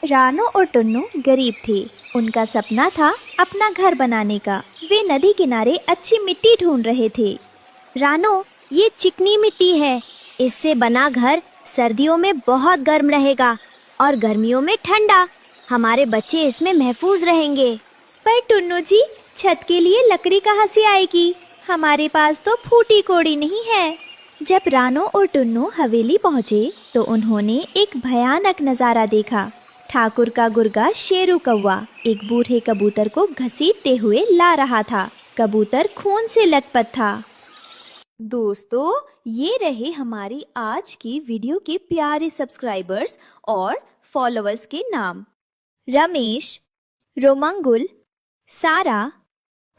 रानो और टुन्नू गरीब थे। उनका सपना था अपना घर बनाने का। वे नदी किनारे अच्छी मिट्टी ढूंढ रहे थे। रानो, ये चिकनी मिट्टी है। इससे बना घर सर्दियों में बहुत गर्म रहेगा और गर्मियों में ठंडा। हमारे बच्चे इसमें महफूज रहेंगे। पर टुन्नू जी, छत के लिए लकड़ी कहाँ से आएगी? हमारे पास तो फूटी कोड़ी नहीं है। जब रानो और टुन्नू हवेली पहुँचे तो उन्होंने एक भयानक नज़ारा देखा। ठाकुर का गुर्गा शेरू कौवा एक बूढ़े कबूतर को घसीटते हुए ला रहा था। कबूतर खून से लथपथ था। दोस्तों, ये रहे हमारी आज की वीडियो के प्यारे सब्सक्राइबर्स और फॉलोअर्स के नाम। रमेश, रोमंगुल, सारा,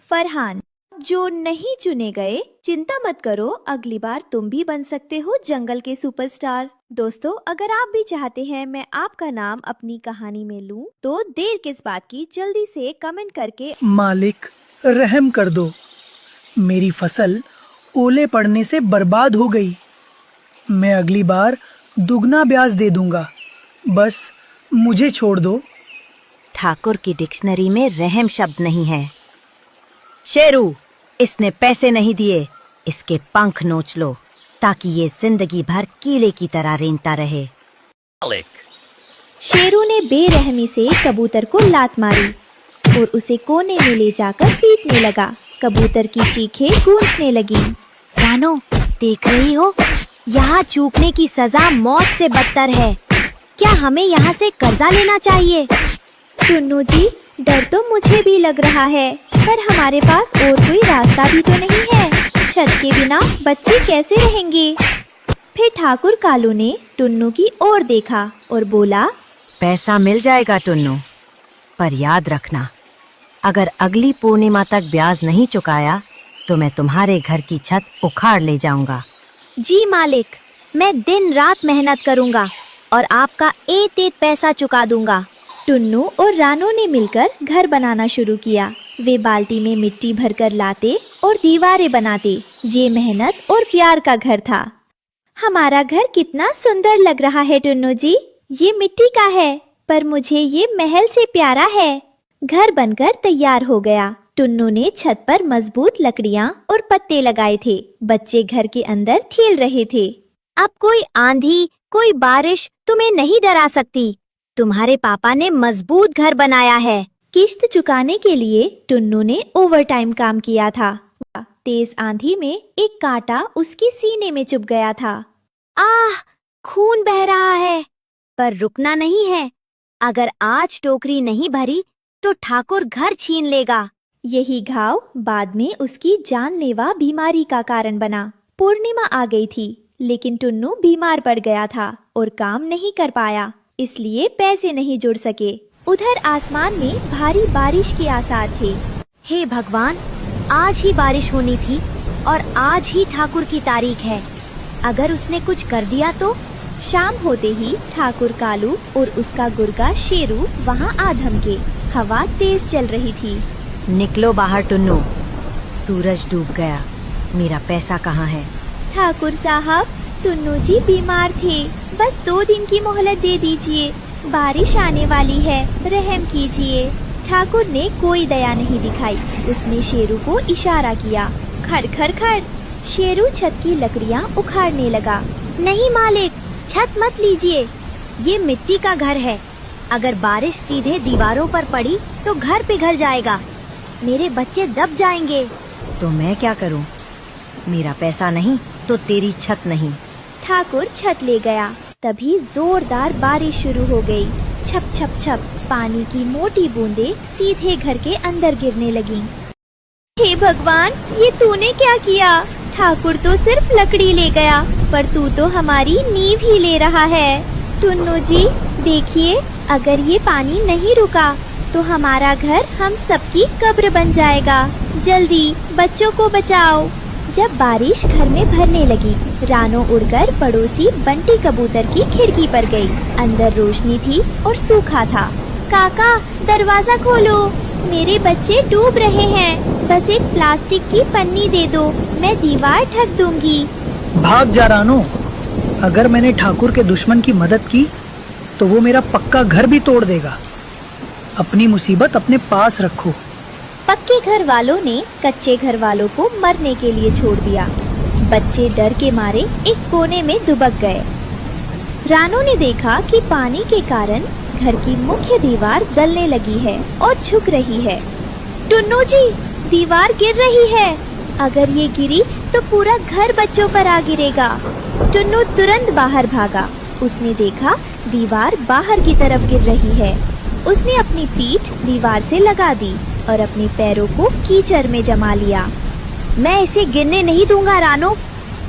फरहान। जो नहीं चुने गए, चिंता मत करो, अगली बार तुम भी बन सकते हो जंगल के सुपरस्टार। दोस्तों, अगर आप भी चाहते हैं मैं आपका नाम अपनी कहानी में लूं, तो देर किस बात की, जल्दी से कमेंट करके मालिक रहम कर दो, मेरी फसल ओले पड़ने से बर्बाद हो गई। मैं अगली बार दुगना ब्याज दे दूंगा, बस मुझे छोड़ दो। ठाकुर की डिक्शनरी में रहम शब्द नहीं है। शेरू, इसने पैसे नहीं दिए, इसके पंख नोच लो ताकि ये जिंदगी भर कीड़े की तरह रेंगता रहे। शेरू ने बेरहमी से कबूतर को लात मारी और उसे कोने में ले जाकर पीटने लगा। कबूतर की चीखें गूंजने लगी। रानो, देख रही हो, यहाँ चूकने की सजा मौत से बदतर है। क्या हमें यहाँ से कर्जा लेना चाहिए? टुन्नू जी, डर तो मुझे भी लग रहा है, पर हमारे पास और कोई रास्ता भी तो नहीं है। छत के बिना बच्चे कैसे रहेंगे? फिर ठाकुर कालू ने टुन्नू की ओर देखा और बोला, पैसा मिल जाएगा टुन्नू, पर याद रखना, अगर अगली पूर्णिमा तक ब्याज नहीं चुकाया तो मैं तुम्हारे घर की छत उखाड़ ले जाऊंगा। जी मालिक, मैं दिन रात मेहनत करूंगा और आपका एक पैसा चुका दूंगा। टुन्नू और रानो ने मिलकर घर बनाना शुरू किया। वे बाल्टी में मिट्टी भरकर लाते और दीवारें बनाते। ये मेहनत और प्यार का घर था। हमारा घर कितना सुंदर लग रहा है टुन्नू जी। ये मिट्टी का है, पर मुझे ये महल से प्यारा है। घर बनकर तैयार हो गया। टुन्नू ने छत पर मजबूत लकड़ियाँ और पत्ते लगाए थे। बच्चे घर के अंदर खेल रहे थे। अब कोई आंधी, कोई बारिश तुम्हें नहीं डरा सकती। तुम्हारे पापा ने मजबूत घर बनाया है। किश्त चुकाने के लिए टुन्नू ने ओवरटाइम काम किया था। तेज आंधी में एक कांटा उसके सीने में चुभ गया था। आह, खून बह रहा है, पर रुकना नहीं है। अगर आज टोकरी नहीं भरी तो ठाकुर घर छीन लेगा। यही घाव बाद में उसकी जानलेवा बीमारी का कारण बना। पूर्णिमा आ गई थी, लेकिन टुन्नू बीमार पड़ गया था और काम नहीं कर पाया, इसलिए पैसे नहीं जुड़ सके। उधर आसमान में भारी बारिश के आसार थे। हे भगवान, आज ही बारिश होनी थी और आज ही ठाकुर की तारीख है। अगर उसने कुछ कर दिया तो? शाम होते ही ठाकुर कालू और उसका गुर्गा शेरू वहाँ आ धमके। हवा तेज चल रही थी। निकलो बाहर टुन्नू, सूरज डूब गया। मेरा पैसा कहाँ है? ठाकुर साहब, टुन्नू जी बीमार थे, बस 2 दिन की मोहलत दे दीजिए। बारिश आने वाली है, रहम कीजिए। ठाकुर ने कोई दया नहीं दिखाई। उसने शेरू को इशारा किया। खड़ खड़ खड़। शेरू छत की लकड़ियाँ उखाड़ने लगा। नहीं मालिक, छत मत लीजिए, ये मिट्टी का घर है। अगर बारिश सीधे दीवारों पर पड़ी तो घर पिघल जाएगा, मेरे बच्चे दब जाएंगे। तो मैं क्या करूं? मेरा पैसा नहीं तो तेरी छत नहीं। ठाकुर छत ले गया। तभी जोरदार बारिश शुरू हो गई। छप छप छप पानी की मोटी बूंदें सीधे घर के अंदर गिरने लगीं। हे भगवान, ये तूने क्या किया? ठाकुर तो सिर्फ लकड़ी ले गया, पर तू तो हमारी नींव ही ले रहा है। टुन्नू जी, देखिए, अगर ये पानी नहीं रुका तो हमारा घर हम सबकी कब्र बन जाएगा। जल्दी बच्चों को बचाओ। जब बारिश घर में भरने लगी, रानो उड़कर पड़ोसी बंटी कबूतर की खिड़की पर गई। अंदर रोशनी थी और सूखा था। काका, दरवाजा खोलो, मेरे बच्चे डूब रहे हैं। बस एक प्लास्टिक की पन्नी दे दो, मैं दीवार ढक दूंगी। भाग जा रानो, अगर मैंने ठाकुर के दुश्मन की मदद की तो वो मेरा पक्का घर भी तोड़ देगा। अपनी मुसीबत अपने पास रखो। पक्के घर वालों ने कच्चे घर वालों को मरने के लिए छोड़ दिया। बच्चे डर के मारे एक कोने में दुबक गए। रानो ने देखा कि पानी के कारण घर की मुख्य दीवार गलने लगी है और झुक रही है। टुन्नू जी, दीवार गिर रही है। अगर ये गिरी तो पूरा घर बच्चों पर आ गिरेगा। टुन्नू तुरंत बाहर भागा। उसने देखा दीवार बाहर की तरफ गिर रही है। उसने अपनी पीठ दीवार से लगा दी और अपने पैरों को कीचड़ में जमा लिया। मैं इसे गिरने नहीं दूंगा रानो।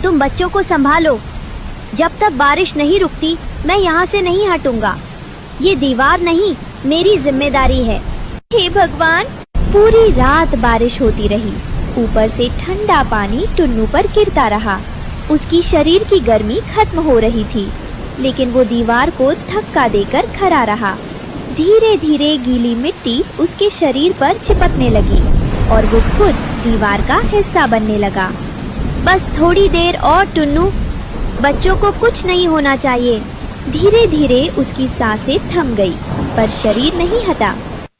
तुम बच्चों को संभालो। जब तक बारिश नहीं रुकती मैं यहाँ से नहीं हटूंगा। ये दीवार नहीं, मेरी जिम्मेदारी है। हे भगवान! पूरी रात बारिश होती रही। ऊपर से ठंडा पानी टुन्नू पर गिरता रहा। उसकी शरीर की गर्मी खत्म हो रही थी, लेकिन वो दीवार को धक्का देकर खड़ा रहा। धीरे धीरे गीली मिट्टी उसके शरीर पर चिपकने लगी और वो खुद दीवार का हिस्सा बनने लगा। बस थोड़ी देर और टुन्नू, बच्चों को कुछ नहीं होना चाहिए। धीरे धीरे उसकी सांसें थम गई, पर शरीर नहीं हटा।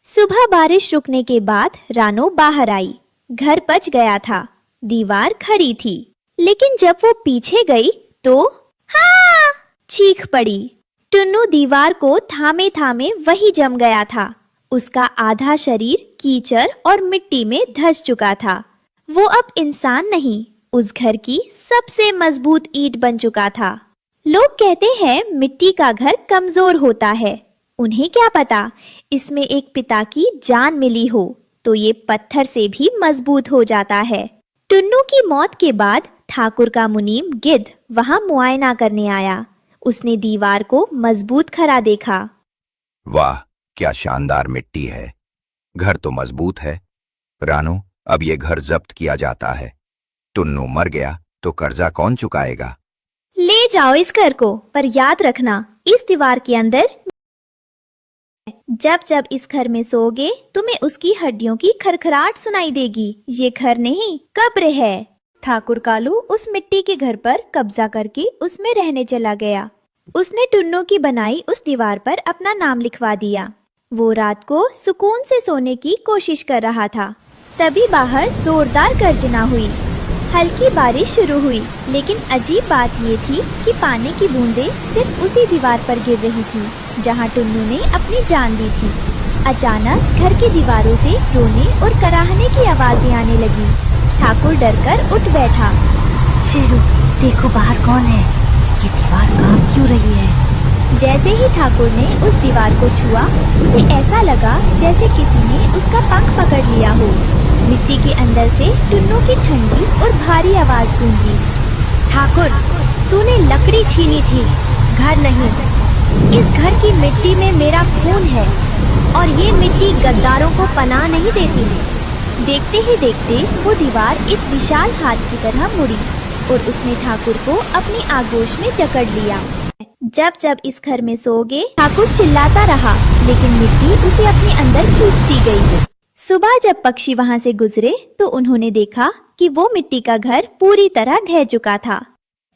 सुबह बारिश रुकने के बाद रानो बाहर आई। घर बच गया था। दीवार खड़ी थी, लेकिन जब वो पीछे गई तो हाँ! चीख पड़ी। टुन्नू दीवार को थामे थामे वही जम गया था। उसका आधा शरीर कीचड़ और मिट्टी में धंस चुका था। वो अब इंसान नहीं, उस घर की सबसे मजबूत ईंट बन चुका था। लोग कहते हैं मिट्टी का घर कमजोर होता है। उन्हें क्या पता, इसमें एक पिता की जान मिली हो तो ये पत्थर से भी मजबूत हो जाता है। टुन्नू की मौत के बाद ठाकुर का मुनीम गिद्ध वहां मुआयना करने आया। उसने दीवार को मजबूत खड़ा देखा। वाह, क्या शानदार मिट्टी है। घर तो मजबूत है। रानो, अब ये घर जब्त किया जाता है। टुन्नू मर गया तो कर्जा कौन चुकाएगा? ले जाओ इस घर को, पर याद रखना इस दीवार के अंदर जब जब इस घर में सोओगे तुम्हें उसकी हड्डियों की खरखराहट सुनाई देगी। ये घर नहीं, कब्र है। ठाकुर कालू उस मिट्टी के घर पर कब्जा करके उसमें रहने चला गया। उसने टुन्नू की बनाई उस दीवार पर अपना नाम लिखवा दिया। वो रात को सुकून से सोने की कोशिश कर रहा था। तभी बाहर जोरदार गर्जना हुई। हल्की बारिश शुरू हुई, लेकिन अजीब बात ये थी कि पानी की बूंदें सिर्फ उसी दीवार पर गिर रही थी जहाँ टुन्नू ने अपनी जान दी थी। अचानक घर की दीवारों से रोने और कराहने की आवाजें आने लगी। ठाकुर डरकर उठ बैठा। शेरू, देखो बाहर कौन है। ये दीवार कांप क्यों रही है? जैसे ही ठाकुर ने उस दीवार को छुआ, उसे ऐसा लगा जैसे किसी ने उसका पंख पकड़ लिया हो। मिट्टी के अंदर से टुन्नू की ठंडी और भारी आवाज गूंजी। ठाकुर, तूने लकड़ी छीनी थी, घर नहीं। इस घर की मिट्टी में मेरा खून है और ये मिट्टी गद्दारों को पनाह नहीं देती। देखते ही देखते वो दीवार एक विशाल हाथ की तरह मुड़ी और उसने ठाकुर को अपनी आगोश में जकड़ लिया। जब जब इस घर में सोओगे, ठाकुर चिल्लाता रहा, लेकिन मिट्टी उसे अपने अंदर खींचती गई। सुबह जब पक्षी वहां से गुजरे तो उन्होंने देखा कि वो मिट्टी का घर पूरी तरह ढह चुका था।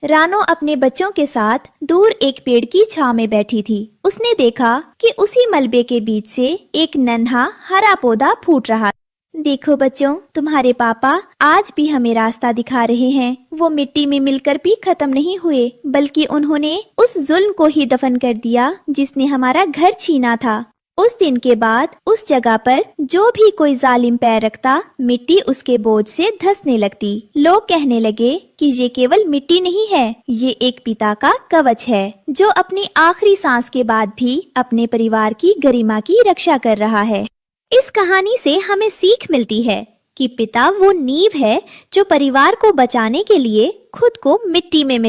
रानो अपने बच्चों के साथ दूर एक पेड़ की छांव में बैठी थी। उसने देखा कि उसी मलबे के बीच से एक नन्हा हरा पौधा फूट रहा। देखो बच्चों, तुम्हारे पापा आज भी हमें रास्ता दिखा रहे हैं। वो मिट्टी में मिलकर भी खत्म नहीं हुए, बल्कि उन्होंने उस जुल्म को ही दफन कर दिया जिसने हमारा घर छीना था। उस दिन के बाद उस जगह पर जो भी कोई जालिम पैर रखता, मिट्टी उसके बोझ से धंसने लगती। लोग कहने लगे कि ये केवल मिट्टी नहीं है, ये एक पिता का कवच है जो अपनी आखिरी सांस के बाद भी अपने परिवार की गरिमा की रक्षा कर रहा है। इस कहानी से हमें सीख मिलती है कि पिता वो नींव है जो परिवार को बचाने के लिए खुद को मिट्टी में मिला।